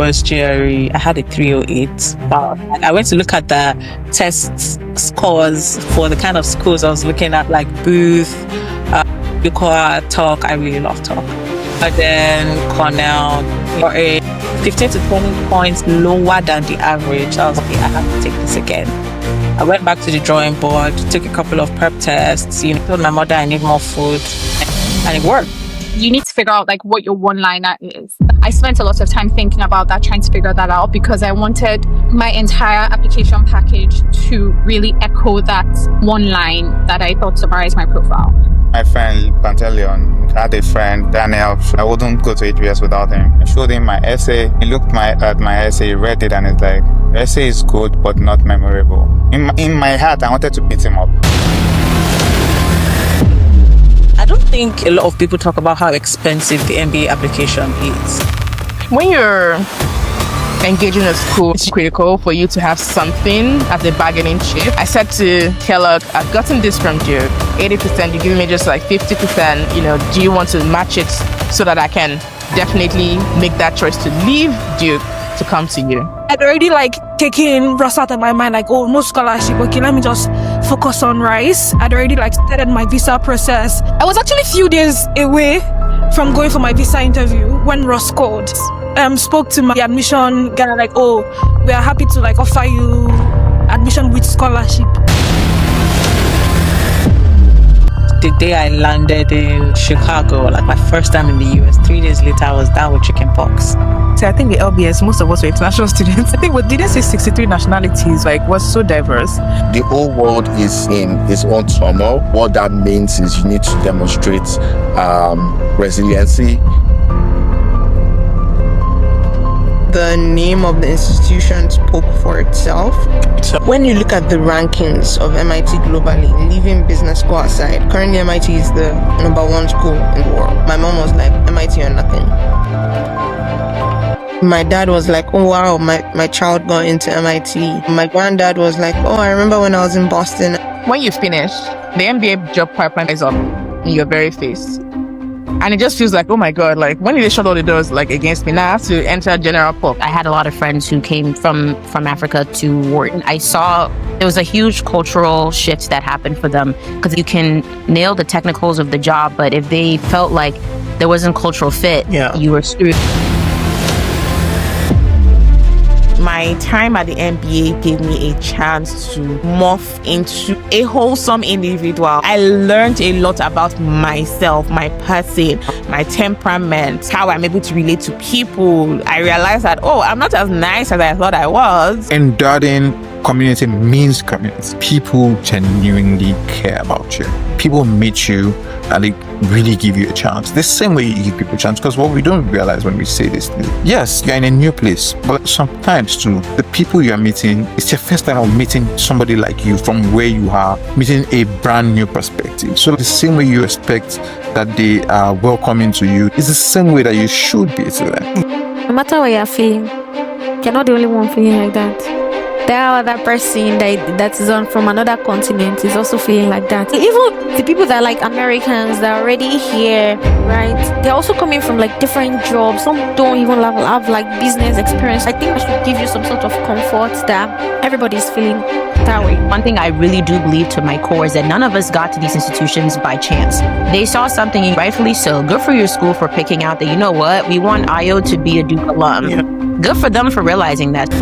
first GRE, I had a 308. Wow. I went to look at the test scores for the kind of schools I was looking at, like Booth, Fuqua, Talk. I really love Talk. But then Cornell, for a 15 to 20 points lower than the average. I was like, I have to take this again. I went back to the drawing board, took a couple of prep tests, told my mother I need more food, and it worked. You need to figure out like what your one-liner is. I spent a lot of time thinking about that, trying to figure that out, because I wanted my entire application package to really echo that one line that I thought summarized my profile. My friend Pantaleon had a friend, Daniel. I wouldn't go to HBS without him. I showed him my essay. He looked at my essay, read it, and it's like, the essay is good, but not memorable. In my heart, I wanted to beat him up. I don't think a lot of people talk about how expensive the MBA application is. When you're engaging a school, it's critical for you to have something as a bargaining chip. I said to Kellogg, I've gotten this from Duke, 80%, you give me just like 50%, do you want to match it so that I can definitely make that choice to leave Duke to come to you? I'd already taken Ross out of my mind, no scholarship, okay, let me just focus on Rice. I'd already started my visa process. I was actually a few days away from going for my visa interview when Ross called. Spoke to my admission guy, we are happy to offer you admission with scholarship. The day I landed in Chicago, my first time in the US, 3 days later I was down with chickenpox. So I think the LBS, most of us were international students. I think what did they say 63 nationalities, was so diverse. The whole world is in its own turmoil. What that means is you need to demonstrate resiliency. The name of the institution spoke for itself. When you look at the rankings of MIT globally, leaving business school aside, currently MIT is the #1 school in the world. My mom was like, MIT or nothing. My dad was like, oh wow, my child got into MIT. My granddad was like, oh, I remember when I was in Boston. When you finish, the MBA job pipeline is up in your very face. And it just feels like, oh my God, when did they shut all the doors against me? Now I have to enter general pop. I had a lot of friends who came from Africa to Wharton. I saw there was a huge cultural shift that happened for them, because you can nail the technicals of the job, but if they felt like there wasn't cultural fit, you were screwed. My time at the MBA gave me a chance to morph into a wholesome individual. I learned a lot about myself, my person, my temperament, how I'm able to relate to people. I realized that, I'm not as nice as I thought I was. In Darden, community means community. People genuinely care about you. People meet you and they really give you a chance. The same way you give people a chance, because what we don't realize when we say this is, yes, you're in a new place, but sometimes too, the people you're meeting, it's your first time of meeting somebody like you from where you are, meeting a brand new perspective. So the same way you expect that they are welcoming to you is the same way that you should be to them. No matter what you're feeling, you're not the only one feeling like that. There are other person that is on from another continent is also feeling like that. Even the people that are Americans that are already here, right? They're also coming from different jobs. Some don't even have business experience. I think I should give you some sort of comfort that everybody's feeling that way. One thing I really do believe to my core is that none of us got to these institutions by chance. They saw something, rightfully so. Good for your school for picking out that, we want Ayo to be a Duke alum. Yeah. Good for them for realizing that.